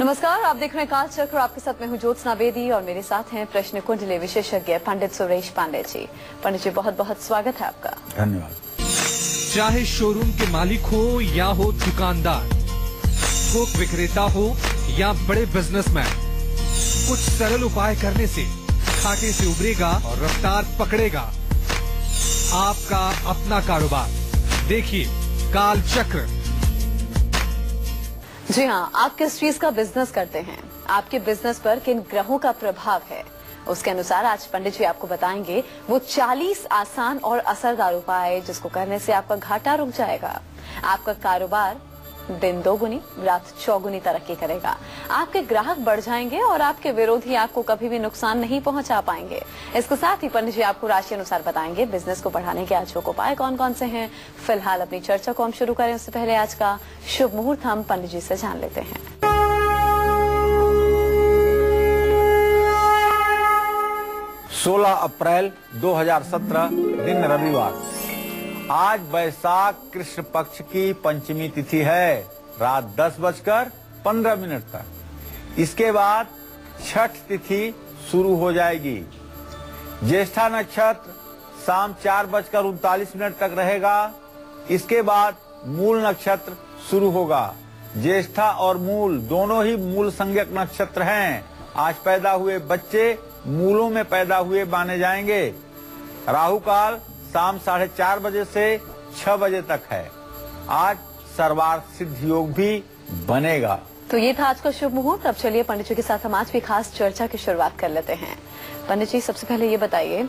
नमस्कार, आप देख रहे हैं काल चक्र। आपके साथ मैं हूं ज्योत्सना बेदी और मेरे साथ हैं प्रश्न कुंडली विशेषज्ञ पंडित सुरेश पांडे जी। पंडित जी, बहुत बहुत स्वागत है आपका। धन्यवाद। चाहे शोरूम के मालिक हो या हो दुकानदार, थोक विक्रेता हो या बड़े बिजनेसमैन, कुछ सरल उपाय करने से घाटे से उबरेगा और रफ्तार पकड़ेगा आपका अपना कारोबार। देखिए काल चक्र। जी हाँ, आप किस चीज का बिजनेस करते हैं, आपके बिजनेस पर किन ग्रहों का प्रभाव है, उसके अनुसार आज पंडित जी आपको बताएंगे वो 40 आसान और असरदार उपाय जिसको करने से आपका घाटा रुक जाएगा, आपका कारोबार दिन दोगुनी रात चौगुनी तरक्की करेगा, आपके ग्राहक बढ़ जाएंगे और आपके विरोधी आपको कभी भी नुकसान नहीं पहुंचा पाएंगे। इसके साथ ही पंडित जी आपको राशि अनुसार बताएंगे बिजनेस को बढ़ाने के अचूक उपाय कौन कौन से हैं। फिलहाल अपनी चर्चा को हम शुरू करें उससे पहले आज का शुभ मुहूर्त हम पंडित जी से जान लेते हैं। 16 अप्रैल 2017 दिन रविवार। आज वैशाख कृष्ण पक्ष की पंचमी तिथि है, रात 10:15 तक। इसके बाद छठ तिथि शुरू हो जाएगी। ज्येष्ठा नक्षत्र शाम 4:39 तक रहेगा। इसके बाद मूल नक्षत्र शुरू होगा। ज्येष्ठा और मूल दोनों ही मूल संज्ञक नक्षत्र हैं। आज पैदा हुए बच्चे मूलों में पैदा हुए माने जाएंगे। राहु काल शाम 4:30 बजे से 6 बजे तक है। आज सर्वार्थ सिद्ध योग भी बनेगा। तो ये था आज का शुभ मुहूर्त। अब चलिए पंडित जी के साथ हम आज भी खास चर्चा की शुरुआत कर लेते हैं। पंडित जी, सबसे पहले ये बताइए,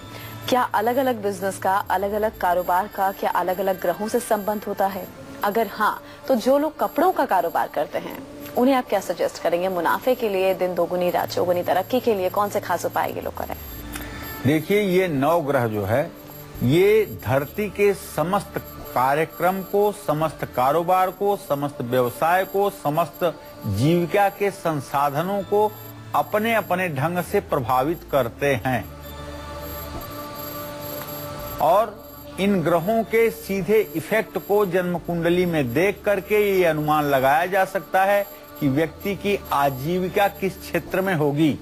क्या अलग अलग बिजनेस का, अलग अलग कारोबार का क्या अलग अलग ग्रहों से संबंध होता है? अगर हाँ, तो जो लोग कपड़ों का कारोबार करते हैं उन्हें आप क्या सजेस्ट करेंगे मुनाफे के लिए, दिन दोगुनी रात चौगुनी तरक्की के लिए? कौन से खास उपाय ये लोग करें? देखिए, ये 9 ग्रह जो है ये धरती के समस्त कार्यक्रम को, समस्त कारोबार को, समस्त व्यवसाय को, समस्त जीविका के संसाधनों को अपने अपने ढंग से प्रभावित करते हैं। और इन ग्रहों के सीधे इफेक्ट को जन्म कुंडली में देख करके ये अनुमान लगाया जा सकता है कि व्यक्ति की आजीविका किस क्षेत्र में होगी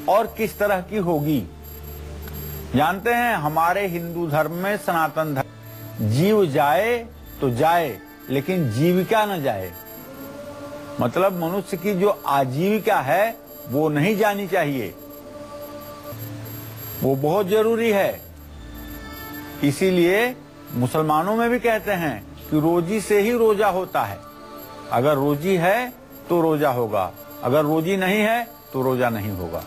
और किस तरह की होगी। जानते हैं, हमारे हिंदू धर्म में, सनातन धर्म, जीव जाए तो जाए लेकिन जीविका न जाए। मतलब मनुष्य की जो आजीविका है वो नहीं जानी चाहिए, वो बहुत जरूरी है। इसीलिए मुसलमानों में भी कहते हैं कि रोजी से ही रोजा होता है। अगर रोजी है तो रोजा होगा, अगर रोजी नहीं है तो रोजा नहीं होगा।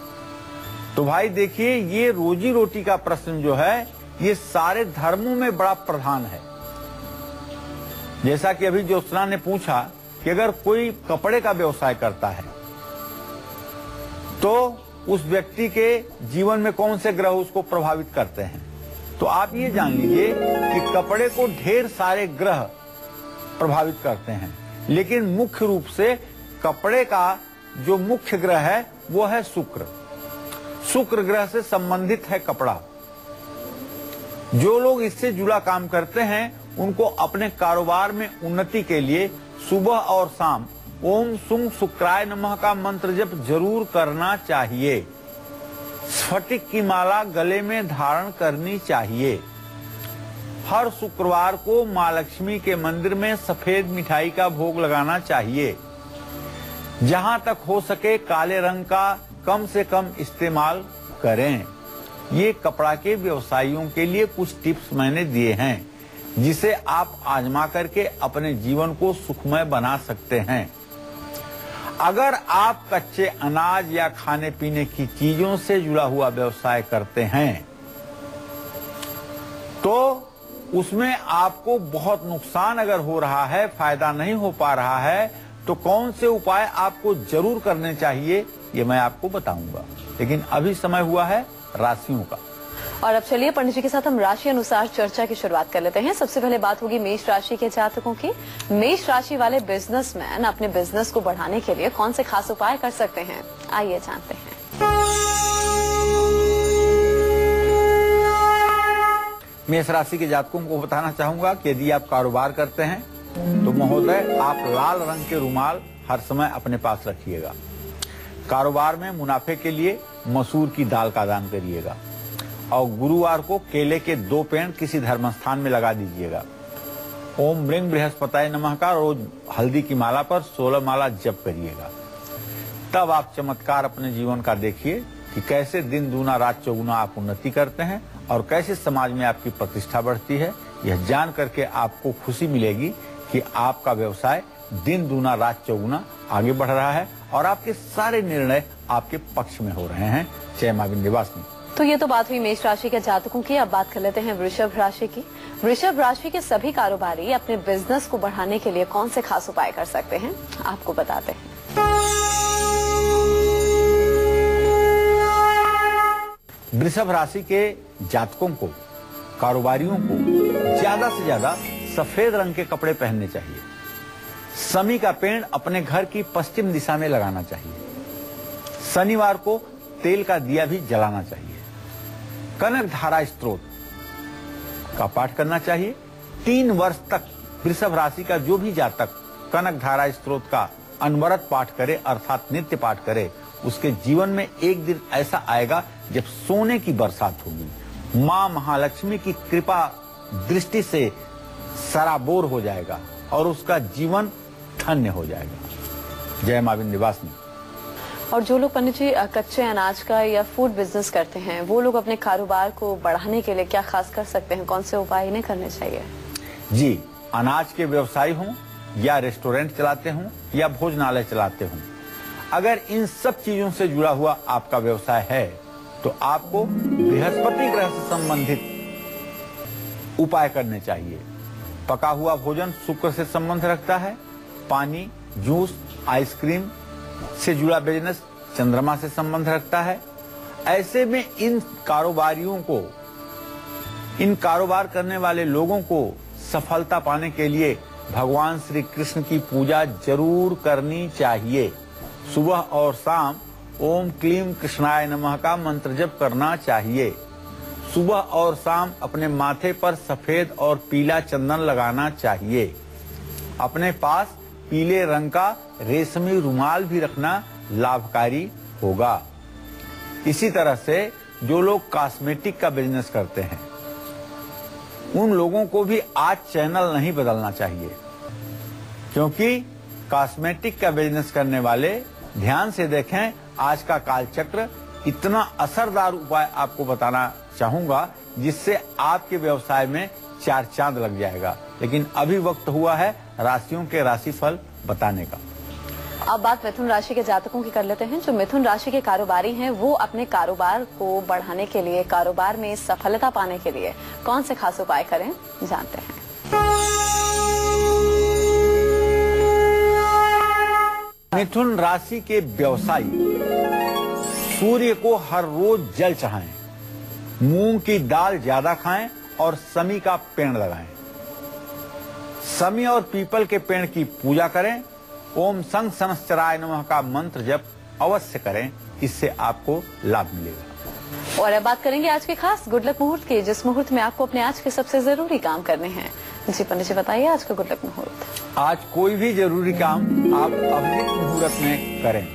तो भाई देखिए, ये रोजी रोटी का प्रश्न जो है ये सारे धर्मों में बड़ा प्रधान है। जैसा कि अभी ज्योत्सना ने पूछा कि अगर कोई कपड़े का व्यवसाय करता है तो उस व्यक्ति के जीवन में कौन से ग्रह उसको प्रभावित करते हैं, तो आप ये जान लीजिए कि कपड़े को ढेर सारे ग्रह प्रभावित करते हैं, लेकिन मुख्य रूप से कपड़े का जो मुख्य ग्रह है वो है शुक्र। शुक्र ग्रह से संबंधित है कपड़ा। जो लोग इससे जुड़ा काम करते हैं उनको अपने कारोबार में उन्नति के लिए सुबह और शाम ओम सुंग शुक्राय नमः का मंत्र जप जरूर करना चाहिए। स्फटिक की माला गले में धारण करनी चाहिए। हर शुक्रवार को माँ लक्ष्मी के मंदिर में सफेद मिठाई का भोग लगाना चाहिए। जहां तक हो सके काले रंग का कम से कम इस्तेमाल करें। ये कपड़ा के व्यवसायियों के लिए कुछ टिप्स मैंने दिए हैं जिसे आप आजमा करके अपने जीवन को सुखमय बना सकते हैं। अगर आप कच्चे अनाज या खाने पीने की चीजों से जुड़ा हुआ व्यवसाय करते हैं तो उसमें आपको बहुत नुकसान अगर हो रहा है, फायदा नहीं हो पा रहा है, तो कौन से उपाय आपको जरूर करने चाहिए ये मैं आपको बताऊंगा। लेकिन अभी समय हुआ है राशियों का। और अब चलिए पंडित जी के साथ हम राशि अनुसार चर्चा की शुरुआत कर लेते हैं। सबसे पहले बात होगी मेष राशि के जातकों की। मेष राशि वाले बिजनेसमैन अपने बिजनेस को बढ़ाने के लिए कौन से खास उपाय कर सकते हैं, आइए जानते हैं। मेष राशि के जातकों को बताना चाहूंगा कि यदि आप कारोबार करते हैं तो महोदय आप लाल रंग के रुमाल हर समय अपने पास रखिएगा। कारोबार में मुनाफे के लिए मसूर की दाल का दान करिएगा और गुरुवार को केले के 2 पेड़ किसी धर्म स्थान में लगा दीजिएगा। ओम ब्रिंग बृहस्पताय नमः का रोज हल्दी की माला पर 16 माला जप करिएगा। तब आप चमत्कार अपने जीवन का देखिए कि कैसे दिन दूना रात चौगुना आप उन्नति करते हैं और कैसे समाज में आपकी प्रतिष्ठा बढ़ती है। यह जान करके आपको खुशी मिलेगी कि आपका व्यवसाय दिन दूना रात चौगुना आगे बढ़ रहा है और आपके सारे निर्णय आपके पक्ष में हो रहे हैं। जय मां विंध्यवासिनी। तो ये तो बात हुई मेष राशि के जातकों की। अब बात कर लेते हैं वृषभ राशि की। वृषभ राशि के सभी कारोबारी अपने बिजनेस को बढ़ाने के लिए कौन से खास उपाय कर सकते हैं, आपको बताते हैं। वृषभ राशि के जातकों को, कारोबारियों को ज्यादा से ज्यादा सफेद रंग के कपड़े पहनने चाहिए। शमी का पेड़ अपने घर की पश्चिम दिशा में लगाना चाहिए। शनिवार को तेल का दिया भी जलाना चाहिए। कनक धारा स्तोत्र का पाठ करना चाहिए। 3 वर्ष तक वृषभ राशि का जो भी जातक कनक धारा स्तोत्र का अनवरत पाठ करे अर्थात नित्य पाठ करे, उसके जीवन में एक दिन ऐसा आएगा जब सोने की बरसात होगी। मां महालक्ष्मी की कृपा दृष्टि से सराबोर हो जाएगा और उसका जीवन धन्य हो जाएगा। जय मां विंध्यवासिनी। और जो लोग पंडित जी कच्चे अनाज का या फूड बिजनेस करते हैं, वो लोग अपने कारोबार को बढ़ाने के लिए क्या खास कर सकते हैं, कौन से उपाय इन्हें करने चाहिए? जी, अनाज के व्यवसायी हों या रेस्टोरेंट चलाते हों या भोजनालय चलाते हों, अगर इन सब चीजों से जुड़ा हुआ आपका व्यवसाय है तो आपको बृहस्पति ग्रह से संबंधित उपाय करने चाहिए। पका हुआ भोजन शुक्र से संबंध रखता है। पानी, जूस, आइसक्रीम से जुड़ा बिजनेस चंद्रमा से संबंध रखता है। ऐसे में इन कारोबारियों को, इन कारोबार करने वाले लोगों को सफलता पाने के लिए भगवान श्री कृष्ण की पूजा जरूर करनी चाहिए। सुबह और शाम ओम क्लीम कृष्णाय नमः का मंत्र जप करना चाहिए। सुबह और शाम अपने माथे पर सफेद और पीला चंदन लगाना चाहिए। अपने पास पीले रंग का रेशमी रुमाल भी रखना लाभकारी होगा। इसी तरह से जो लोग कॉस्मेटिक का बिजनेस करते हैं, उन लोगों को भी आज चैनल नहीं बदलना चाहिए, क्योंकि कॉस्मेटिक का बिजनेस करने वाले ध्यान से देखें। आज का कालचक्र इतना असरदार उपाय आपको बताना चाहूंगा जिससे आपके व्यवसाय में 4 चांद लग जाएगा। लेकिन अभी वक्त हुआ है राशियों के राशिफल बताने का। अब बात मिथुन राशि के जातकों की कर लेते हैं। जो मिथुन राशि के कारोबारी हैं, वो अपने कारोबार को बढ़ाने के लिए, कारोबार में सफलता पाने के लिए कौन से खास उपाय करें, जानते हैं। मिथुन राशि के व्यवसायी सूर्य को हर रोज जल चढ़ाएं, मूंग की दाल ज्यादा खाएं और शमी का पेड़ लगाएं। शमी और पीपल के पेड़ की पूजा करें। ओम संग संवत्सराय नमः का मंत्र जप अवश्य करें, इससे आपको लाभ मिलेगा। और अब बात करेंगे आज के खास गुड लक मुहूर्त की, जिस मुहूर्त में आपको अपने आज के सबसे जरूरी काम करने हैं। जी पंडित जी बताइए आज का गुड लक मुहूर्त। आज कोई भी जरूरी काम आप अभिजीत मुहूर्त में करें।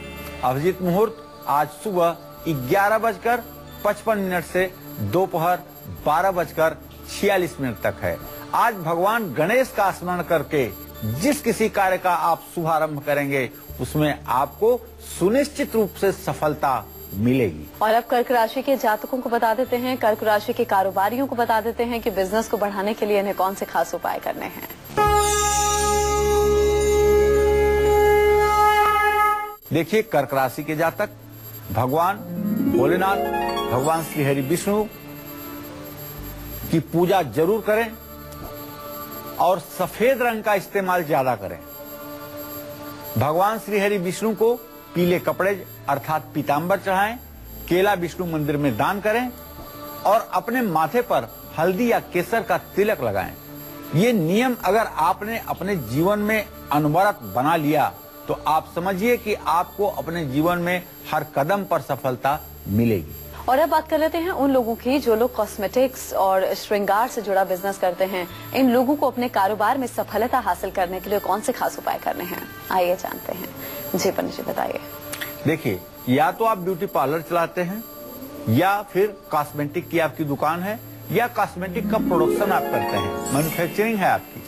अभिजीत मुहूर्त आज सुबह 11:55 से दोपहर 12:46 तक है। आज भगवान गणेश का स्मरण करके जिस किसी कार्य का आप शुभारंभ करेंगे उसमें आपको सुनिश्चित रूप से सफलता मिलेगी। और अब कर्क राशि के जातकों को बता देते हैं, कर्क राशि के कारोबारियों को बता देते हैं कि बिजनेस को बढ़ाने के लिए इन्हें कौन से खास उपाय करने हैं। देखिए, कर्क राशि के जातक भगवान भोलेनाथ, भगवान श्री हरि विष्णु की पूजा जरूर करें और सफेद रंग का इस्तेमाल ज्यादा करें। भगवान श्री हरि विष्णु को पीले कपड़े अर्थात पीतांबर चढ़ाएं, केला विष्णु मंदिर में दान करें और अपने माथे पर हल्दी या केसर का तिलक लगाएं। ये नियम अगर आपने अपने जीवन में अनवरत बना लिया तो आप समझिए कि आपको अपने जीवन में हर कदम पर सफलता मिलेगी। और अब बात कर लेते हैं उन लोगों की जो लोग कॉस्मेटिक्स और श्रृंगार से जुड़ा बिजनेस करते हैं। इन लोगों को अपने कारोबार में सफलता हासिल करने के लिए कौन से खास उपाय करने हैं, आइए जानते हैं। जी पंडित जी बताइए। देखिए, या तो आप ब्यूटी पार्लर चलाते हैं, या फिर कॉस्मेटिक की आपकी दुकान है, या कॉस्मेटिक का प्रोडक्शन आप करते हैं, मैन्युफैक्चरिंग है आपकी,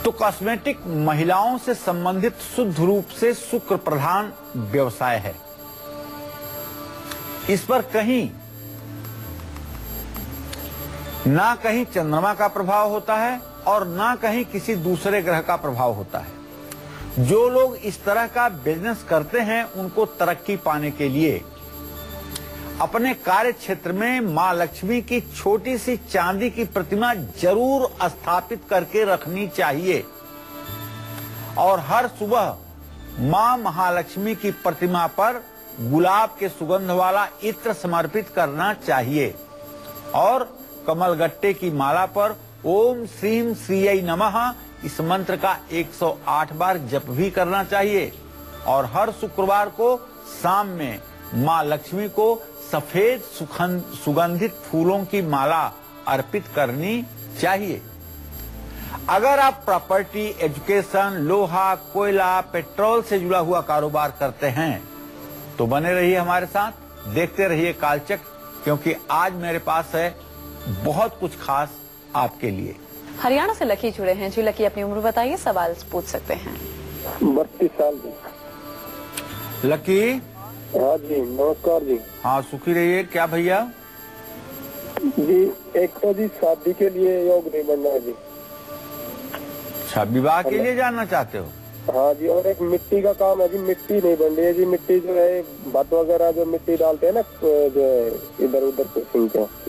तो कॉस्मेटिक महिलाओं से संबंधित शुद्ध रूप से शुक्र प्रधान व्यवसाय है। इस पर कहीं ना कहीं चंद्रमा का प्रभाव होता है और ना कहीं किसी दूसरे ग्रह का प्रभाव होता है। जो लोग इस तरह का बिजनेस करते हैं उनको तरक्की पाने के लिए अपने कार्य क्षेत्र में मां लक्ष्मी की छोटी सी चांदी की प्रतिमा जरूर स्थापित करके रखनी चाहिए और हर सुबह मां महालक्ष्मी की प्रतिमा पर गुलाब के सुगंध वाला इत्र समर्पित करना चाहिए और कमलगट्टे की माला पर ओम श्रीम श्रीयै नमः इस मंत्र का 108 बार जप भी करना चाहिए और हर शुक्रवार को शाम में मां लक्ष्मी को सफेद सुगंधित फूलों की माला अर्पित करनी चाहिए। अगर आप प्रॉपर्टी, एजुकेशन, लोहा, कोयला, पेट्रोल से जुड़ा हुआ कारोबार करते हैं तो बने रहिए हमारे साथ, देखते रहिए कालचक्र, क्योंकि आज मेरे पास है बहुत कुछ खास आपके लिए। हरियाणा से लकी जुड़े हैं। जी लकी, अपनी उम्र बताइए, सवाल पूछ सकते हैं। 32 साल लकी। हाँ जी, नमस्कार जी। हाँ, सुखी रहिए। क्या भैया? जी एक तो जी शादी के लिए योग नहीं बनना है जी। अच्छा, विवाह के लिए जानना चाहते हो? हाँ जी, और एक मिट्टी का काम है जी, मिट्टी नहीं बन रही है जी। मिट्टी जो है भात वगैरह जो मिट्टी डालते हैं ना, जो इधर उधर के,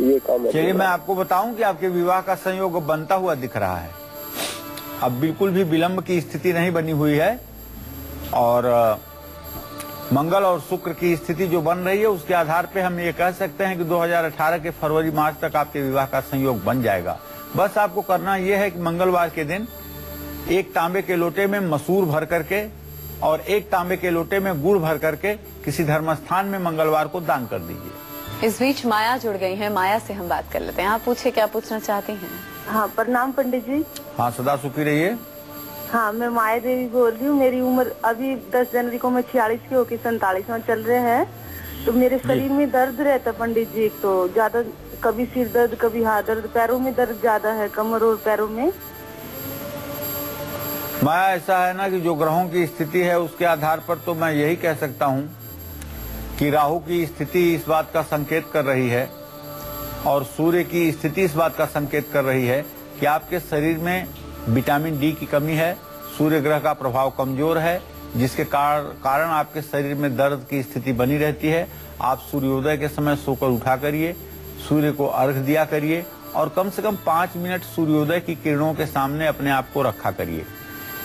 ये काम है। चलिए मैं आपको बताऊं कि आपके विवाह का संयोग बनता हुआ दिख रहा है। अब बिल्कुल भी विलंब की स्थिति नहीं बनी हुई है और मंगल और शुक्र की स्थिति जो बन रही है उसके आधार पे हम ये कह सकते हैं कि 2018 के फरवरी मार्च तक आपके विवाह का संयोग बन जाएगा। बस आपको करना यह है कि मंगलवार के दिन एक तांबे के लोटे में मसूर भर करके और एक तांबे के लोटे में गुड़ भर करके किसी धर्म स्थान में मंगलवार को दान कर दीजिए। इस बीच माया जुड़ गई है, माया से हम बात कर लेते हैं। आप पूछिए, क्या पूछना चाहती हैं? हाँ, प्रणाम पंडित जी। हाँ, सदा सुखी रहिए। हाँ, मैं माया देवी बोल रही हूँ। मेरी उम्र अभी 10 जनवरी को मैं 46 की होकर 47वां चल रहे हैं। तो मेरे शरीर में दर्द रहता पंडित जी, तो ज्यादा, कभी सिर दर्द, कभी हाथ दर्द, पैरों में दर्द ज्यादा है, कमर और पैरों में। माया, ऐसा है ना कि जो ग्रहों की स्थिति है उसके आधार पर तो मैं यही कह सकता हूँ कि राहु की स्थिति इस बात का संकेत कर रही है और सूर्य की स्थिति इस बात का संकेत कर रही है कि आपके शरीर में विटामिन डी की कमी है। सूर्य ग्रह का प्रभाव कमजोर है, जिसके कारण आपके शरीर में दर्द की स्थिति बनी रहती है। आप सूर्योदय के समय सोकर उठा करिए, सूर्य को अर्घ दिया करिए और कम से कम 5 मिनट सूर्योदय की किरणों के सामने अपने आप को रखा करिए।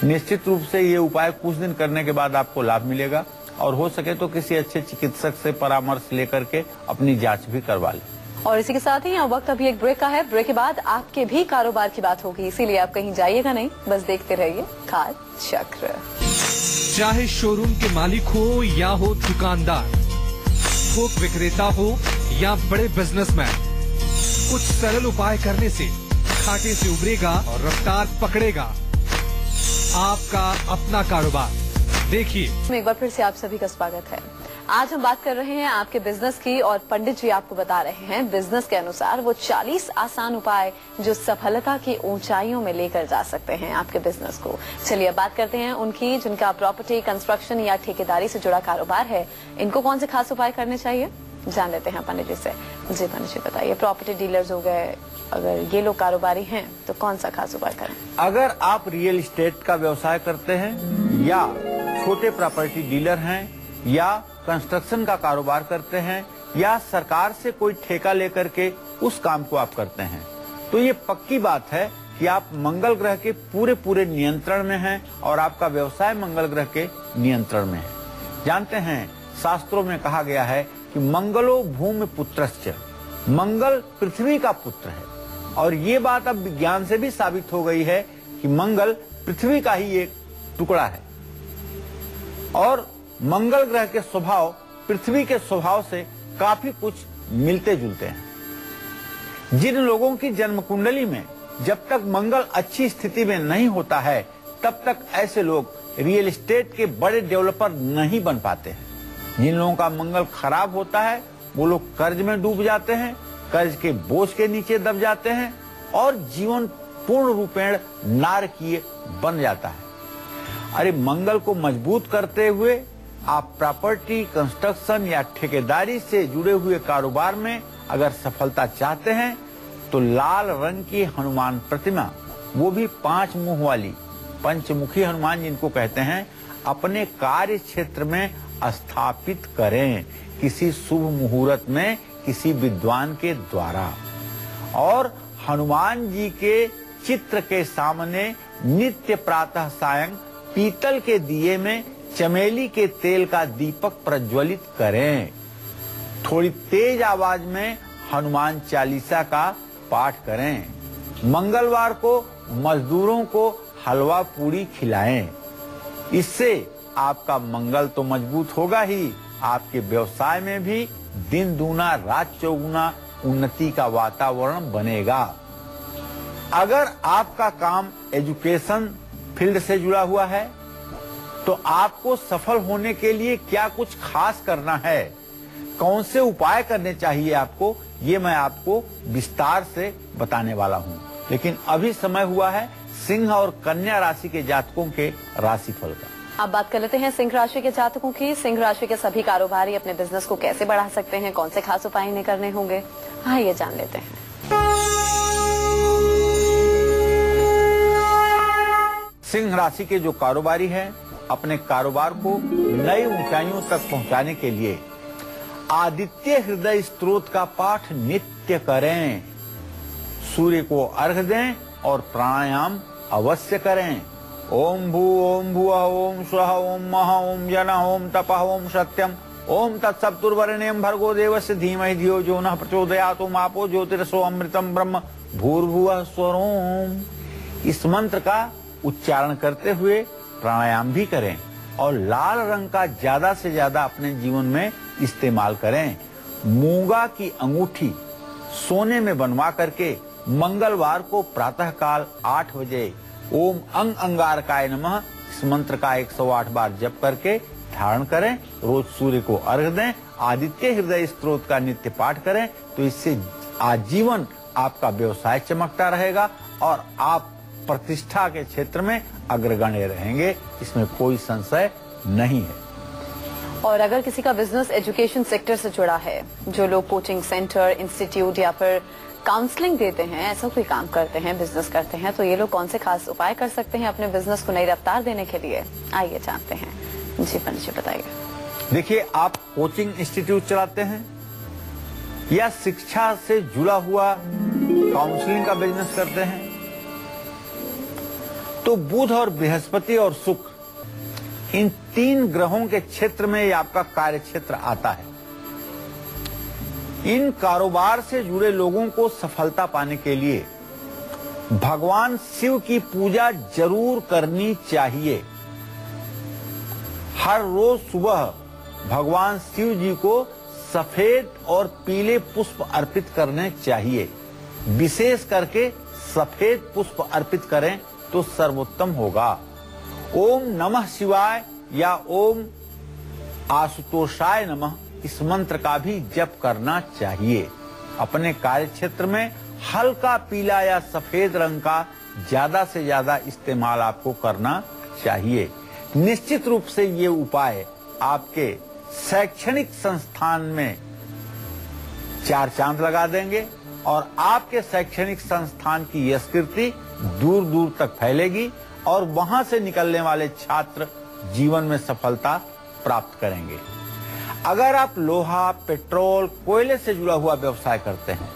निश्चित रूप से ये उपाय कुछ दिन करने के बाद आपको लाभ मिलेगा और हो सके तो किसी अच्छे चिकित्सक से परामर्श लेकर के अपनी जांच भी करवा लें। और इसी के साथ ही यहाँ वक्त अभी एक ब्रेक का है। ब्रेक के बाद आपके भी कारोबार की बात होगी, इसीलिए आप कहीं जाइएगा नहीं, बस देखते रहिए कालचक्र। चाहे शोरूम के मालिक हो या हो दुकानदार, थोक विक्रेता हो या बड़े बिजनेसमैन, कुछ सरल उपाय करने से घाटे से उबरेगा और रफ्तार पकड़ेगा आपका अपना कारोबार। देखिए, एक बार फिर से आप सभी का स्वागत है। आज हम बात कर रहे हैं आपके बिजनेस की और पंडित जी आपको बता रहे हैं बिजनेस के अनुसार वो 40 आसान उपाय जो सफलता की ऊंचाइयों में लेकर जा सकते हैं आपके बिजनेस को। चलिए अब बात करते हैं उनकी जिनका प्रॉपर्टी, कंस्ट्रक्शन या ठेकेदारी से जुड़ा कारोबार है। इनको कौन से खास उपाय करने चाहिए, जान लेते हैं पंडित जी से। जी पंडित जी बताइए, प्रॉपर्टी डीलर्स हो गए, अगर ये लोग कारोबारी हैं तो कौन सा खास उपाय करें? अगर आप रियल एस्टेट का व्यवसाय करते हैं या छोटे प्रॉपर्टी डीलर हैं या कंस्ट्रक्शन का कारोबार करते हैं या सरकार से कोई ठेका लेकर के उस काम को आप करते हैं, तो ये पक्की बात है कि आप मंगल ग्रह के पूरे नियंत्रण में हैं और आपका व्यवसाय मंगल ग्रह के नियंत्रण में है। जानते हैं, शास्त्रों में कहा गया है कि मंगलो भूमि पुत्रश्च, मंगल पृथ्वी का पुत्र है और ये बात अब विज्ञान से भी साबित हो गई है कि मंगल पृथ्वी का ही एक टुकड़ा है और मंगल ग्रह के स्वभाव पृथ्वी के स्वभाव से काफी कुछ मिलते जुलते हैं। जिन लोगों की जन्म कुंडली में जब तक मंगल अच्छी स्थिति में नहीं होता है, तब तक ऐसे लोग रियल एस्टेट के बड़े डेवलपर नहीं बन पाते हैं। जिन लोगों का मंगल खराब होता है, वो लोग कर्ज में डूब जाते हैं, कर्ज के बोझ के नीचे दब जाते हैं और जीवन पूर्ण रूपेण नारकीय बन जाता है। अरे मंगल को मजबूत करते हुए आप प्रॉपर्टी, कंस्ट्रक्शन या ठेकेदारी से जुड़े हुए कारोबार में अगर सफलता चाहते हैं तो लाल रंग की हनुमान प्रतिमा, वो भी 5 मुंह वाली पंचमुखी हनुमान जिनको कहते हैं, अपने कार्य क्षेत्र में स्थापित करें किसी शुभ मुहूर्त में किसी विद्वान के द्वारा। और हनुमान जी के चित्र के सामने नित्य प्रातः सायं पीतल के दिए में चमेली के तेल का दीपक प्रज्वलित करें। थोड़ी तेज आवाज में हनुमान चालीसा का पाठ करें। मंगलवार को मजदूरों को हलवा पूरी खिलाएं। इससे आपका मंगल तो मजबूत होगा ही, आपके व्यवसाय में भी दिन दूना रात चौगुना उन्नति का वातावरण बनेगा। अगर आपका काम एजुकेशन फील्ड से जुड़ा हुआ है तो आपको सफल होने के लिए क्या कुछ खास करना है, कौन से उपाय करने चाहिए आपको, ये मैं आपको विस्तार से बताने वाला हूँ। लेकिन अभी समय हुआ है सिंह और कन्या राशि के जातकों के राशिफल का। अब बात कर लेते हैं सिंह राशि के जातकों की। सिंह राशि के सभी कारोबारी अपने बिजनेस को कैसे बढ़ा सकते हैं, कौन से खास उपाय इन्हें करने होंगे, हाँ ये जान लेते हैं। सिंह राशि के जो कारोबारी हैं, अपने कारोबार को नई ऊंचाइयों तक पहुंचाने के लिए आदित्य हृदय स्तोत्र का पाठ नित्य करें, सूर्य को अर्घ्य दें और प्राणायाम अवश्य करें। ओम भू ओम भुवः ओम स्वः ओम महा ओम जनः ओम तपः ओम सत्यम ओम तत्सवितुर्वरेण्यं भर्गो देवस्य धीमहि धियो यो नः प्रचोदयात्। ओम आपो ज्योतिरसो अमृतम ब्रह्म भूर्भुवः स्वरोम। इस मंत्र का उच्चारण करते हुए प्राणायाम भी करें और लाल रंग का ज्यादा से ज्यादा अपने जीवन में इस्तेमाल करें। मूंगा की अंगूठी सोने में बनवा करके मंगलवार को प्रातःकाल 8 बजे ओम अंग अंगारकाय नमः इस मंत्र का 108 बार जप करके धारण करें। रोज सूर्य को अर्घ्य दें, आदित्य हृदय स्तोत्र का नित्य पाठ करें, तो इससे आजीवन आपका व्यवसाय चमकता रहेगा और आप प्रतिष्ठा के क्षेत्र में अग्रगण्य रहेंगे, इसमें कोई संशय नहीं है। और अगर किसी का बिजनेस एजुकेशन सेक्टर से जुड़ा है, जो लोग कोचिंग सेंटर, इंस्टीट्यूट या फिर काउंसलिंग देते हैं, ऐसा कोई काम करते हैं, बिजनेस करते हैं, तो ये लोग कौन से खास उपाय कर सकते हैं अपने बिजनेस को नई रफ्तार देने के लिए, आइए जानते हैं। जी पंडित जी बताइए। देखिए, आप कोचिंग इंस्टीट्यूट चलाते हैं या शिक्षा से जुड़ा हुआ काउंसलिंग का बिजनेस करते हैं, तो बुध और बृहस्पति और शुक्र इन 3 ग्रहों के क्षेत्र में ये आपका कार्य क्षेत्र आता है। इन कारोबार से जुड़े लोगों को सफलता पाने के लिए भगवान शिव की पूजा जरूर करनी चाहिए। हर रोज सुबह भगवान शिव जी को सफेद और पीले पुष्प अर्पित करने चाहिए। विशेष करके सफेद पुष्प अर्पित करें तो सर्वोत्तम होगा। ओम नमः शिवाय या ओम आशुतोषाय नमः इस मंत्र का भी जप करना चाहिए। अपने कार्य क्षेत्र में हल्का पीला या सफेद रंग का ज्यादा से ज्यादा इस्तेमाल आपको करना चाहिए। निश्चित रूप से ये उपाय आपके शैक्षणिक संस्थान में 4 चांद लगा देंगे और आपके शैक्षणिक संस्थान की यशकीर्ति दूर दूर तक फैलेगी और वहां से निकलने वाले छात्र जीवन में सफलता प्राप्त करेंगे। अगर आप लोहा, पेट्रोल, कोयले से जुड़ा हुआ व्यवसाय करते हैं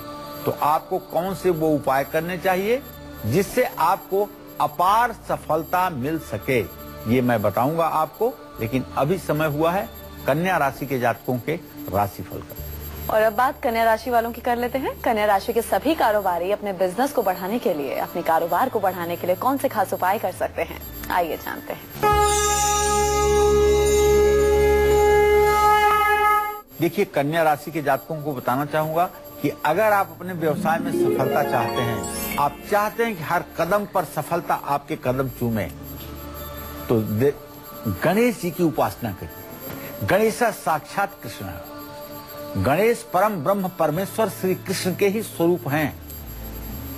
तो आपको कौन से वो उपाय करने चाहिए जिससे आपको अपार सफलता मिल सके, ये मैं बताऊंगा आपको। लेकिन अभी समय हुआ है कन्या राशि के जातकों के राशिफल का। और अब बात कन्या राशि वालों की कर लेते हैं। कन्या राशि के सभी कारोबारी अपने बिजनेस को बढ़ाने के लिए, अपने कारोबार को बढ़ाने के लिए कौन से खास उपाय कर सकते हैं, आइए जानते हैं। देखिए, कन्या राशि के जातकों को बताना चाहूंगा कि अगर आप अपने व्यवसाय में सफलता चाहते हैं, आप चाहते हैं कि हर कदम पर सफलता आपके कदम चूमे, तो गणेश जी की उपासना करिए। गणेश साक्षात कृष्ण है। गणेश परम ब्रह्म परमेश्वर श्री कृष्ण के ही स्वरूप हैं।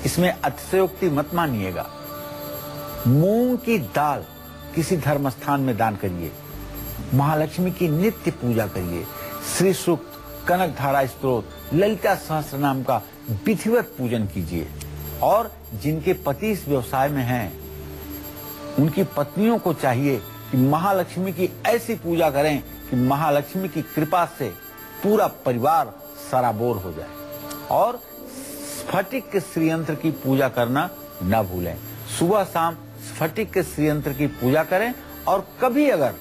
इसमें अतिशयोक्ति मत मानिएगा। मूंग की दाल किसी धर्म स्थान में दान करिए। महालक्ष्मी की नित्य पूजा करिए। श्री सूक्त, कनक धारा स्तोत्र, ललिता सहस्त्र नाम का विधिवत पूजन कीजिए। और जिनके पति इस व्यवसाय में हैं, उनकी पत्नियों को चाहिए कि महालक्ष्मी की ऐसी पूजा करें कि महालक्ष्मी की कृपा से पूरा परिवार सराबोर हो जाए। और स्फटिक के श्रीयंत्र की पूजा करना न भूलें। सुबह शाम स्फटिक के श्रीयंत्र की पूजा करें। और कभी अगर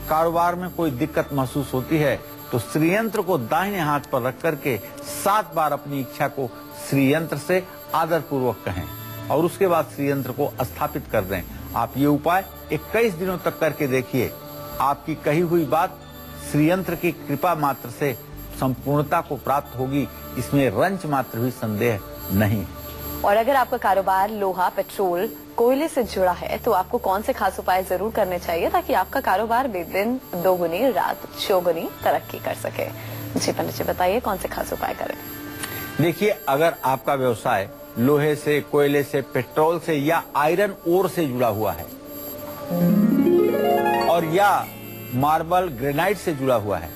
कारोबार में कोई दिक्कत महसूस होती है तो श्रीयंत्र को दाहिने हाथ पर रख करके 7 बार अपनी इच्छा को श्रीयंत्र से आदर पूर्वक कहें और उसके बाद श्रीयंत्र को स्थापित कर दें। आप ये उपाय 21 दिनों तक करके देखिए। आपकी कही हुई बात श्रीयंत्र की कृपा मात्र से संपूर्णता को प्राप्त होगी, इसमें रंच मात्र भी संदेह नहीं। और अगर आपका कारोबार लोहा, पेट्रोल, कोयले से जुड़ा है तो आपको कौन से खास उपाय जरूर करने चाहिए ताकि आपका कारोबार दिन दोगुनी रात चौगुनी तरक्की कर सके? जी पंडित जी बताइए, कौन से खास उपाय करें? देखिए, अगर आपका व्यवसाय लोहे से, कोयले से, पेट्रोल से या आयरन ओर से जुड़ा हुआ है और या मार्बल, ग्रेनाइट से जुड़ा हुआ है,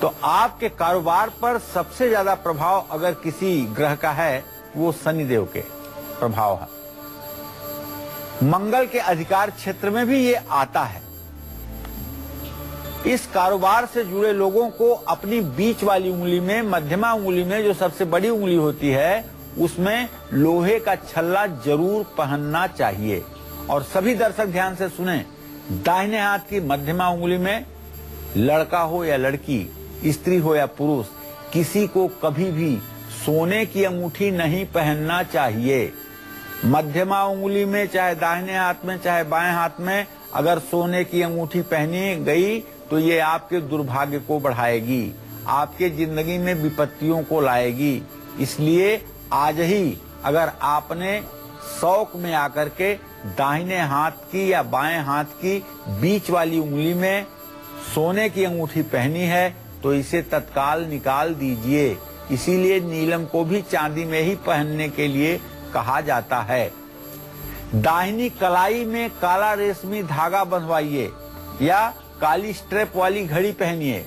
तो आपके कारोबार पर सबसे ज्यादा प्रभाव अगर किसी ग्रह का है, वो शनिदेव के प्रभाव है। मंगल के अधिकार क्षेत्र में भी ये आता है। इस कारोबार से जुड़े लोगों को अपनी बीच वाली उंगली में, मध्यमा उंगली में जो सबसे बड़ी उंगली होती है, उसमें लोहे का छल्ला जरूर पहनना चाहिए। और सभी दर्शक ध्यान से सुने, दाहिने हाथ की मध्यमा उंगली में लड़का हो या लड़की, स्त्री हो या पुरुष, किसी को कभी भी सोने की अंगूठी नहीं पहनना चाहिए। मध्यमा उंगली में, चाहे दाहिने हाथ में चाहे बाएं हाथ में, अगर सोने की अंगूठी पहनी गई तो ये आपके दुर्भाग्य को बढ़ाएगी, आपके जिंदगी में विपत्तियों को लाएगी। इसलिए आज ही अगर आपने शौक में आकर के दाहिने हाथ की या बाएं हाथ की बीच वाली उंगली में सोने की अंगूठी पहनी है तो इसे तत्काल निकाल दीजिए। इसीलिए नीलम को भी चांदी में ही पहनने के लिए कहा जाता है। दाहिनी कलाई में काला रेशमी धागा बंधवाइए या काली स्ट्रेप वाली घड़ी पहनिए।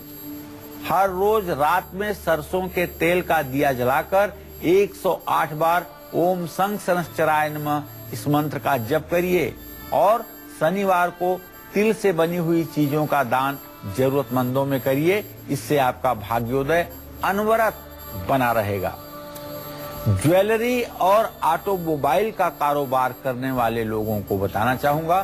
हर रोज रात में सरसों के तेल का दिया जलाकर 108 बार ओम संसनश्चराय नमः इस मंत्र का जप करिए। और शनिवार को तिल से बनी हुई चीजों का दान जरूरतमंदों में करिए। इससे आपका भाग्योदय अनवरत बना रहेगा। ज्वेलरी और ऑटोमोबाइल का कारोबार करने वाले लोगों को बताना चाहूंगा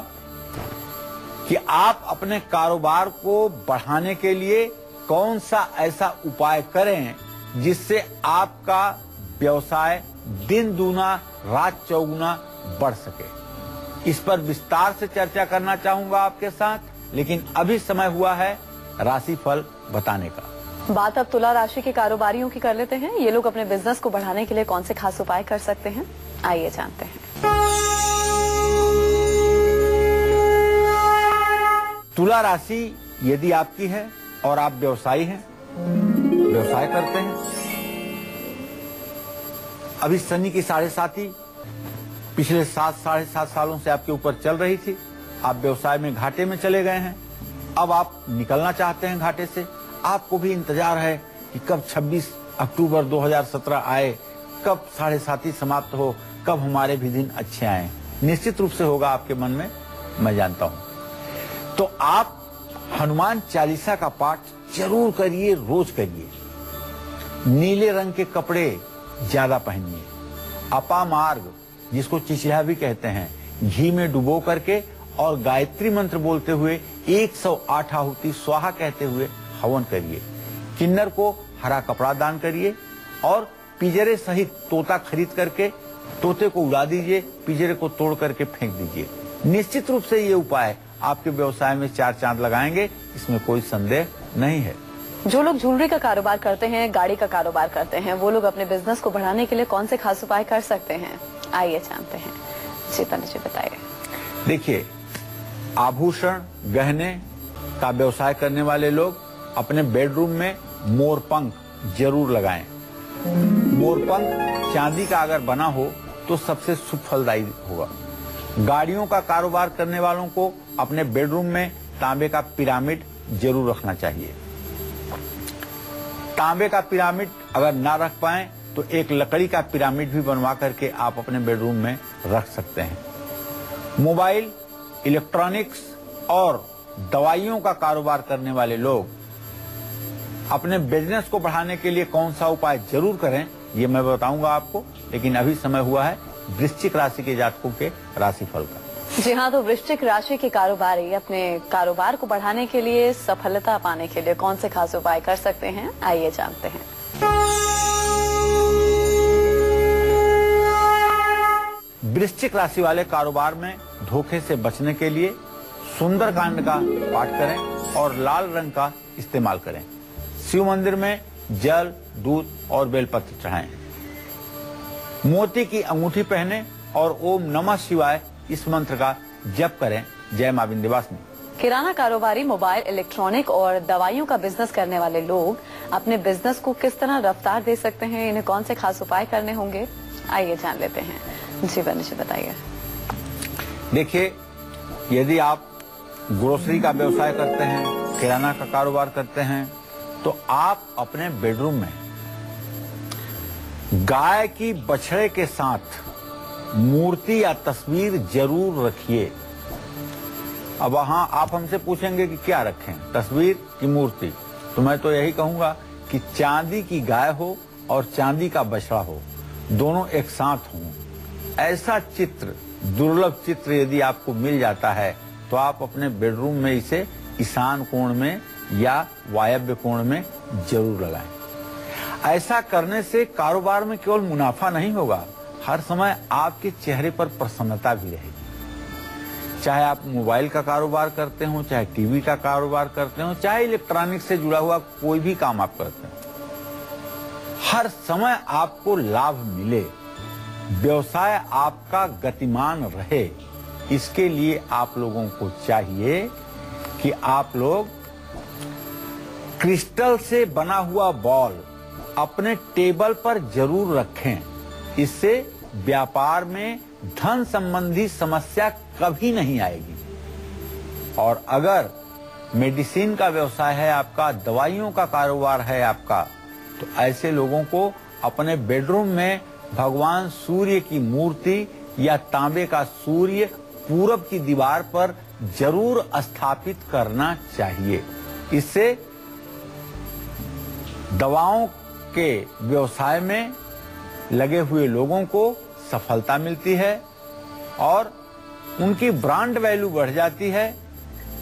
कि आप अपने कारोबार को बढ़ाने के लिए कौन सा ऐसा उपाय करें जिससे आपका व्यवसाय दिन दूना रात चौगुना बढ़ सके। इस पर विस्तार से चर्चा करना चाहूंगा आपके साथ, लेकिन अभी समय हुआ है राशिफल बताने का। बात अब तुला राशि के कारोबारियों की कर लेते हैं। ये लोग अपने बिजनेस को बढ़ाने के लिए कौन से खास उपाय कर सकते हैं, आइए जानते हैं। तुला राशि यदि आपकी है और आप व्यवसायी हैं, व्यवसाय करते हैं, अभी शनि की 7.5 पिछले 7-7.5 सालों से आपके ऊपर चल रही थी। आप व्यवसाय में घाटे में चले गए हैं। अब आप निकलना चाहते हैं घाटे से। आपको भी इंतजार है कि कब 26 अक्टूबर 2017 आए, कब 7.5 समाप्त हो, कब हमारे भी दिन अच्छे आए। निश्चित रूप से होगा आपके मन में, मैं जानता हूं। तो आप हनुमान चालीसा का पाठ जरूर करिए, रोज करिए। नीले रंग के कपड़े ज्यादा पहनिए। अपामार्ग, जिसको चिचिड़ा भी कहते हैं, घी में डुबो करके और गायत्री मंत्र बोलते हुए 108 आहुति स्वाहा कहते हुए हवन करिए। किन्नर को हरा कपड़ा दान करिए और पिंजरे सहित तोता खरीद करके तोते को उड़ा दीजिए, पिंजरे को तोड़ करके फेंक दीजिए। निश्चित रूप से ये उपाय आपके व्यवसाय में 4 चांद लगाएंगे, इसमें कोई संदेह नहीं है। जो लोग ज्वेलरी का कारोबार करते हैं, गाड़ी का कारोबार करते हैं, वो लोग अपने बिजनेस को बढ़ाने के लिए कौन से खास उपाय कर सकते हैं, आइए जानते हैं। जी पंडित जी बताइए। देखिए, आभूषण गहने का व्यवसाय करने वाले लोग अपने बेडरूम में मोरपंख जरूर लगाएं। मोरपंख चांदी का अगर बना हो तो सबसे शुभ फलदायी होगा। गाड़ियों का कारोबार करने वालों को अपने बेडरूम में तांबे का पिरामिड जरूर रखना चाहिए। तांबे का पिरामिड अगर ना रख पाएं तो एक लकड़ी का पिरामिड भी बनवा करके आप अपने बेडरूम में रख सकते हैं। मोबाइल, इलेक्ट्रॉनिक्स और दवाइयों का कारोबार करने वाले लोग अपने बिजनेस को बढ़ाने के लिए कौन सा उपाय जरूर करें, ये मैं बताऊंगा आपको। लेकिन अभी समय हुआ है वृश्चिक राशि के जातकों के राशिफल का। जी हाँ, तो वृश्चिक राशि के कारोबारी अपने कारोबार को बढ़ाने के लिए, सफलता पाने के लिए कौन से खास उपाय कर सकते हैं, आइए जानते हैं। वृश्चिक राशि वाले कारोबार में धोखे से बचने के लिए सुंदरकांड का पाठ करें और लाल रंग का इस्तेमाल करें। शिव मंदिर में जल, दूध और बेलपत्र चढ़ाएं। मोती की अंगूठी पहने और ओम नमः शिवाय इस मंत्र का जप करें। जय मां विंध्यवासिनी। किराना कारोबारी, मोबाइल, इलेक्ट्रॉनिक और दवाइयों का बिजनेस करने वाले लोग अपने बिजनेस को किस तरह रफ्तार दे सकते हैं, इन्हें कौन से खास उपाय करने होंगे, आइए जान लेते हैं। जी पंडित जी बताइए। देखिए, यदि आप ग्रोसरी का व्यवसाय करते हैं, किराना का कारोबार करते हैं, तो आप अपने बेडरूम में गाय की बछड़े के साथ मूर्ति या तस्वीर जरूर रखिए। अब वहां आप हमसे पूछेंगे कि क्या रखें, तस्वीर की मूर्ति, तो मैं तो यही कहूंगा कि चांदी की गाय हो और चांदी का बछड़ा हो, दोनों एक साथ हों। ऐसा चित्र, दुर्लभ चित्र यदि आपको मिल जाता है तो आप अपने बेडरूम में इसे ईशान कोण में या वायव्य कोण में जरूर लगाएं। ऐसा करने से कारोबार में केवल मुनाफा नहीं होगा, हर समय आपके चेहरे पर प्रसन्नता भी रहेगी। चाहे आप मोबाइल का कारोबार करते हो, चाहे टीवी का कारोबार करते हो, चाहे इलेक्ट्रॉनिक से जुड़ा हुआ कोई भी काम आप करते हो, हर समय आपको लाभ मिले, व्यवसाय आपका गतिमान रहे, इसके लिए आप लोगों को चाहिए कि आप लोग क्रिस्टल से बना हुआ बॉल अपने टेबल पर जरूर रखें। इससे व्यापार में धन संबंधी समस्या कभी नहीं आएगी। और अगर मेडिसिन का व्यवसाय है आपका, दवाइयों का कारोबार है आपका, तो ऐसे लोगों को अपने बेडरूम में भगवान सूर्य की मूर्ति या तांबे का सूर्य पूरब की दीवार पर जरूर स्थापित करना चाहिए। इससे दवाओं के व्यवसाय में लगे हुए लोगों को सफलता मिलती है और उनकी ब्रांड वैल्यू बढ़ जाती है,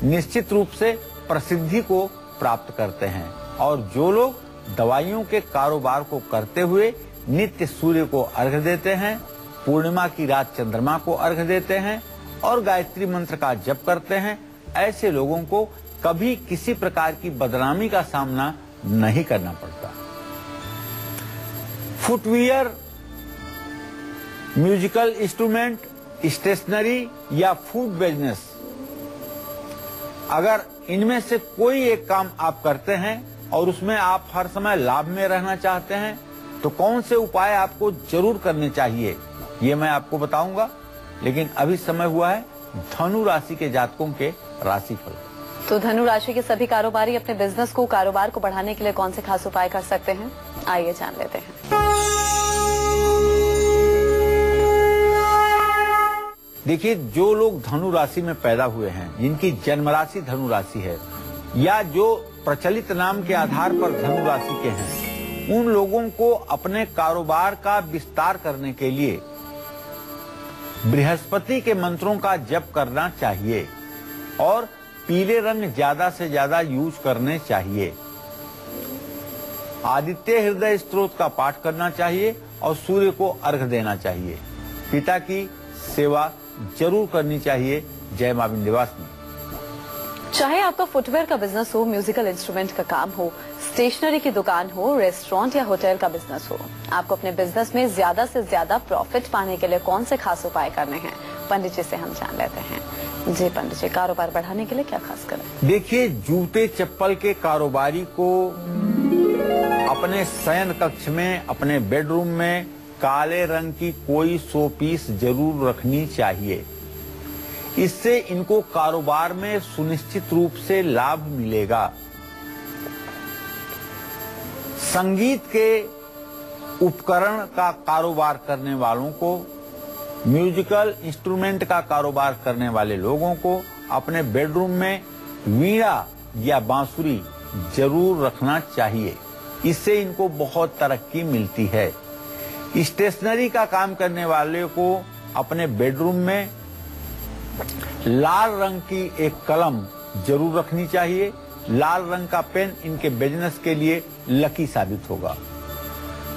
निश्चित रूप से प्रसिद्धि को प्राप्त करते हैं। और जो लोग दवाइयों के कारोबार को करते हुए नित्य सूर्य को अर्घ्य देते हैं, पूर्णिमा की रात चंद्रमा को अर्घ्य देते हैं और गायत्री मंत्र का जप करते हैं, ऐसे लोगों को कभी किसी प्रकार की बदनामी का सामना नहीं करना पड़ता। फुटवियर, म्यूजिकल इंस्ट्रूमेंट, स्टेशनरी या फूड बिजनेस, अगर इनमें से कोई एक काम आप करते हैं और उसमें आप हर समय लाभ में रहना चाहते हैं, तो कौन से उपाय आपको जरूर करने चाहिए, ये मैं आपको बताऊंगा। लेकिन अभी समय हुआ है धनु राशि के जातकों के राशिफल। तो धनु राशि के सभी कारोबारी अपने बिजनेस को, कारोबार को बढ़ाने के लिए कौन से खास उपाय कर सकते हैं, आइए जान लेते हैं। देखिए, जो लोग धनु राशि में पैदा हुए हैं, जिनकी जन्म राशि धनु राशि है या जो प्रचलित नाम के आधार पर धनु राशि के हैं, उन लोगों को अपने कारोबार का विस्तार करने के लिए बृहस्पति के मंत्रों का जप करना चाहिए और पीले रंग ज्यादा से ज्यादा यूज करने चाहिए। आदित्य हृदय स्तोत्र का पाठ करना चाहिए और सूर्य को अर्घ्य देना चाहिए। पिता की सेवा जरूर करनी चाहिए। जय मां विंध्यवासिनी। चाहे आपका फुटवेयर का बिजनेस हो, म्यूजिकल इंस्ट्रूमेंट का काम हो, स्टेशनरी की दुकान हो, रेस्टोरेंट या होटल का बिजनेस हो, आपको अपने बिजनेस में ज्यादा से ज्यादा प्रॉफिट पाने के लिए कौन से खास उपाय करने हैं, पंडित जी से हम जान लेते हैं। जी पंडित जी, कारोबार बढ़ाने के लिए क्या खास करें? देखिए, जूते चप्पल के कारोबारी को अपने शयन कक्ष में, अपने बेडरूम में काले रंग की कोई शो पीस जरूर रखनी चाहिए। इससे इनको कारोबार में सुनिश्चित रूप से लाभ मिलेगा। संगीत के उपकरण का कारोबार करने वालों को, म्यूजिकल इंस्ट्रूमेंट का कारोबार करने वाले लोगों को अपने बेडरूम में वीणा या बांसुरी जरूर रखना चाहिए। इससे इनको बहुत तरक्की मिलती है। स्टेशनरी का काम करने वाले को अपने बेडरूम में लाल रंग की एक कलम जरूर रखनी चाहिए। लाल रंग का पेन इनके बिजनेस के लिए लकी साबित होगा।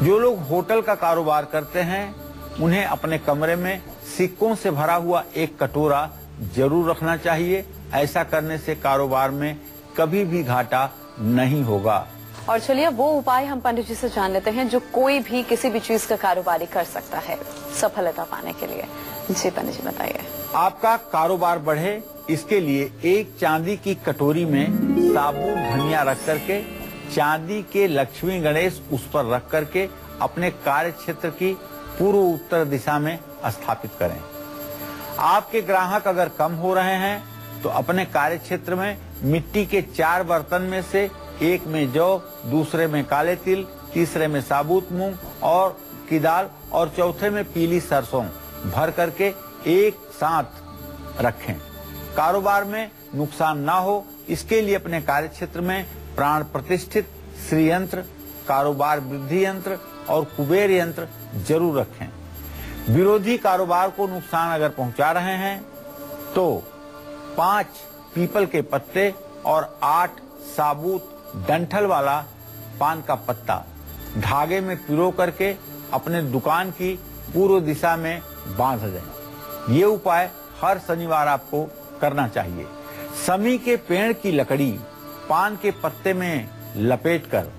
जो लोग होटल का कारोबार करते हैं उन्हें अपने कमरे में सिक्कों से भरा हुआ एक कटोरा जरूर रखना चाहिए। ऐसा करने से कारोबार में कभी भी घाटा नहीं होगा। और चलिए वो उपाय हम पंडित जी से जान लेते हैं जो कोई भी किसी भी चीज का कारोबारी कर सकता है सफलता पाने के लिए। जी पंडित जी बताइए। आपका कारोबार बढ़े इसके लिए एक चांदी की कटोरी में साबुन धनिया रख करके, चांदी के लक्ष्मी गणेश उस पर रख करके अपने कार्य क्षेत्र की पूर्व उत्तर दिशा में स्थापित करें। आपके ग्राहक अगर कम हो रहे हैं तो अपने कार्य क्षेत्र में मिट्टी के 4 बर्तन में से एक में जौ, दूसरे में काले तिल, तीसरे में साबुत मूंग और की दाल और चौथे में पीली सरसों भर करके एक साथ रखें। कारोबार में नुकसान ना हो इसके लिए अपने कार्य क्षेत्र में प्राण प्रतिष्ठित श्री यंत्र, कारोबार वृद्धि यंत्र और कुबेर यंत्र जरूर रखें। विरोधी कारोबार को नुकसान अगर पहुंचा रहे हैं तो 5 पीपल के पत्ते और 8 साबुत डंठल वाला पान का पत्ता धागे में पिरो करके अपने दुकान की पूर्व दिशा में बांध दें। ये उपाय हर शनिवार आपको करना चाहिए। समी के पेड़ की लकड़ी पान के पत्ते में लपेटकर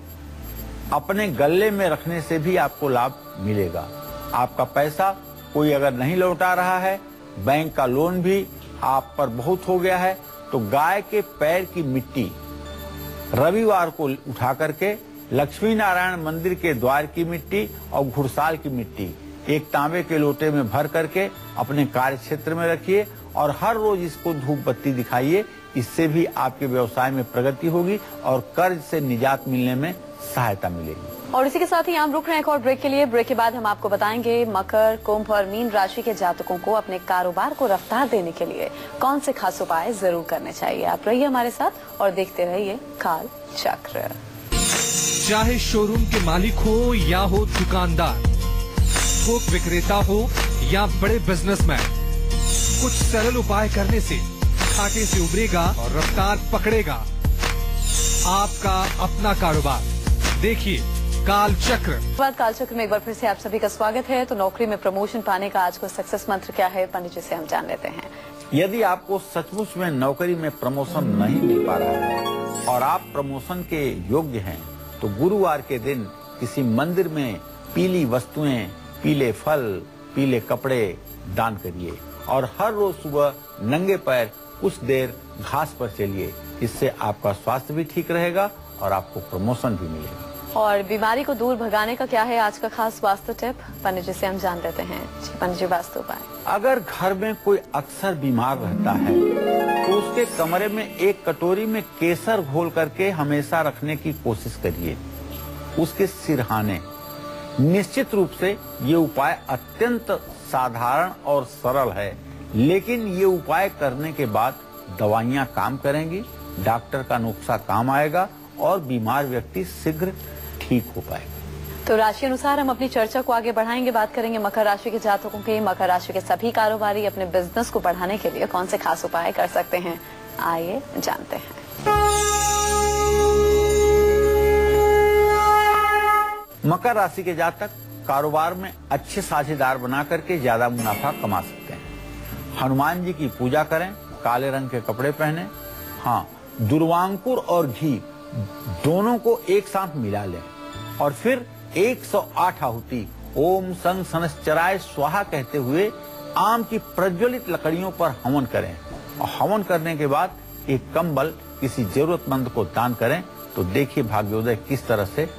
अपने गले में रखने से भी आपको लाभ मिलेगा। आपका पैसा कोई अगर नहीं लौटा रहा है, बैंक का लोन भी आप पर बहुत हो गया है, तो गाय के पैर की मिट्टी रविवार को उठा करके लक्ष्मी नारायण मंदिर के द्वार की मिट्टी और घुड़साल की मिट्टी एक तांबे के लोटे में भर करके अपने कार्य क्षेत्र में रखिए और हर रोज इसको धूप बत्ती दिखाइए। इससे भी आपके व्यवसाय में प्रगति होगी और कर्ज से निजात मिलने में सहायता मिलेगी। और इसी के साथ ही हम रुक रहे हैं एक और ब्रेक के लिए। ब्रेक के बाद हम आपको बताएंगे मकर, कुंभ और मीन राशि के जातकों को अपने कारोबार को रफ्तार देने के लिए कौन से खास उपाय जरूर करने चाहिए। आप रहिए हमारे साथ और देखते रहिए काल चक्र। चाहे शोरूम के मालिक हो या हो दुकानदार, थोक विक्रेता हो या बड़े बिजनेसमैन, कुछ सरल उपाय करने से घाटे से उबरेगा और रफ्तार पकड़ेगा आपका अपना कारोबार। देखिए काल चक्र। काल चक्र में एक बार फिर से आप सभी का स्वागत है। तो नौकरी में प्रमोशन पाने का आज को सक्सेस मंत्र क्या है, पंडित जी से हम जान लेते हैं। यदि आपको सचमुच में नौकरी में प्रमोशन नहीं मिल पा रहा है और आप प्रमोशन के योग्य हैं तो गुरुवार के दिन किसी मंदिर में पीली वस्तुएं, पीले फल, पीले कपड़े दान करिए और हर रोज सुबह नंगे पैर कुछ देर घास पर चलिए। इससे आपका स्वास्थ्य भी ठीक रहेगा और आपको प्रमोशन भी मिलेगा। और बीमारी को दूर भगाने का क्या है आज का खास वास्तु टिप, पंडित जी से हम जान लेते हैं। पंडित जी वास्तु उपाय। अगर घर में कोई अक्सर बीमार रहता है तो उसके कमरे में एक कटोरी में केसर घोल करके हमेशा रखने की कोशिश करिए, उसके सिरहाने। निश्चित रूप से ये उपाय अत्यंत साधारण और सरल है, लेकिन ये उपाय करने के बाद दवाइयाँ काम करेंगी, डॉक्टर का नुस्खा काम आएगा और बीमार व्यक्ति शीघ्र ठीक हो पाएगा। तो राशि अनुसार हम अपनी चर्चा को आगे बढ़ाएंगे। बात करेंगे मकर राशि के जातकों के। मकर राशि के सभी कारोबारी अपने बिजनेस को बढ़ाने के लिए कौन से खास उपाय कर सकते हैं, आइए जानते हैं। मकर राशि के जातक कारोबार में अच्छे साझेदार बना करके ज्यादा मुनाफा कमा सकते हैं। हनुमान जी की पूजा करें, काले रंग के कपड़े पहने, हाँ, दुर्वांकुर और घी दोनों को एक साथ मिला लें और फिर 108 आहुति ओम संग सनश्चराय स्वाहा कहते हुए आम की प्रज्वलित लकड़ियों पर हवन करें और हवन करने के बाद एक कंबल किसी जरूरतमंद को दान करें। तो देखिए भाग्योदय किस तरह से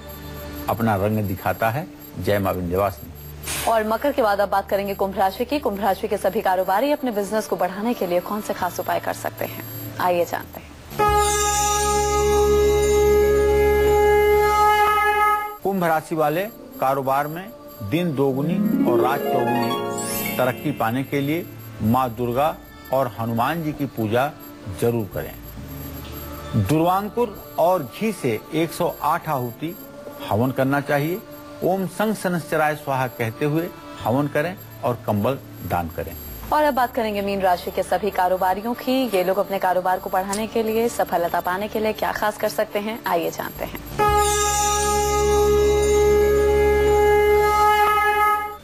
अपना रंग दिखाता है। जय मां विंध्यवासिनी। और मकर के बाद अब बात करेंगे कुंभ राशि की। कुंभ राशि के सभी कारोबारी अपने बिजनेस को बढ़ाने के लिए कौन से खास उपाय कर सकते हैं, आइए जानते हैं। कुंभ राशि वाले कारोबार में दिन दोगुनी और रात चौगुनी तरक्की पाने के लिए मां दुर्गा और हनुमान जी की पूजा जरूर करें। दुर्वांकुर और घी से 108 आहुति हवन करना चाहिए। ओम संग सनश्चराय स्वाहा कहते हुए हवन करें और कंबल दान करें। और अब बात करेंगे मीन राशि के सभी कारोबारियों की। ये लोग अपने कारोबार को बढ़ाने के लिए, सफलता पाने के लिए क्या खास कर सकते हैं, आइए जानते हैं।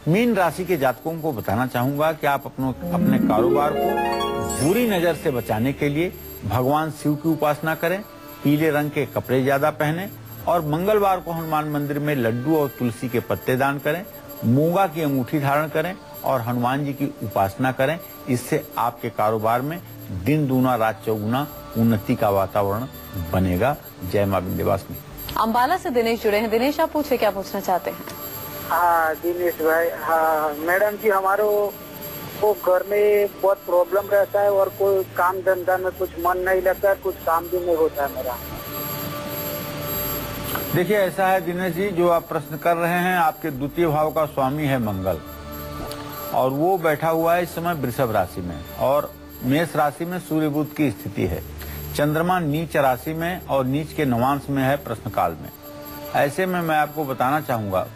मीन राशि के जातकों को बताना चाहूंगा कि आप अपने कारोबार को बुरी नजर से बचाने के लिए भगवान शिव की उपासना करें, पीले रंग के कपड़े ज्यादा पहने और मंगलवार को हनुमान मंदिर में लड्डू और तुलसी के पत्ते दान करें, मूंगा की अंगूठी धारण करें और हनुमान जी की उपासना करें। इससे आपके कारोबार में दिन दूना रात चौगुना उन्नति का वातावरण बनेगा। जय मां विंध्यवासिनी। अंबाला से दिनेश जुड़े हैं। दिनेश, आप पूछे क्या पूछना चाहते हैं? हाँ दिनेश भाई, हाँ मैडम जी, हमारो को घर में बहुत प्रॉब्लम रहता है और कोई काम धंधा में कुछ मन नहीं लगता है, कुछ काम भी नहीं होता है मेरा। देखिए ऐसा है दिनेश जी, जो आप प्रश्न कर रहे हैं, आपके द्वितीय भाव का स्वामी है मंगल और वो बैठा हुआ है इस समय वृषभ राशि में और मेष राशि में सूर्य बुध की स्थिति है। चंद्रमा नीच राशि में और नीच के नवांश में है प्रश्न काल में। ऐसे में मैं आपको बताना चाहूंगा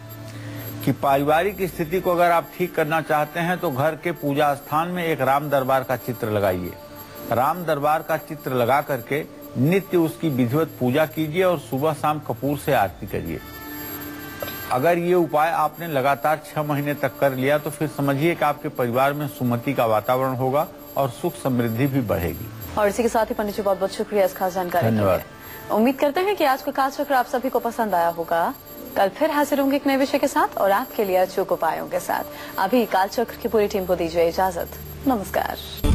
कि पारिवारिक स्थिति को अगर आप ठीक करना चाहते हैं तो घर के पूजा स्थान में एक राम दरबार का चित्र लगाइए। राम दरबार का चित्र लगा करके नित्य उसकी विधिवत पूजा कीजिए और सुबह शाम कपूर से आरती करिए। अगर ये उपाय आपने लगातार 6 महीने तक कर लिया तो फिर समझिए कि आपके परिवार में सुमति का वातावरण होगा और सुख समृद्धि भी बढ़ेगी। और इसी के साथ ही पंडित जी बहुत बहुत शुक्रिया इस खास जानकारी के लिए। धन्यवाद। उम्मीद करते हैं कि आज का काल चक्र आप सभी को पसंद आया होगा। कल फिर हाजिर होंगे एक नए विषय के साथ और आपके लिए अचूक उपायों के साथ। अभी काल चक्र की पूरी टीम को दीजिए इजाजत। नमस्कार।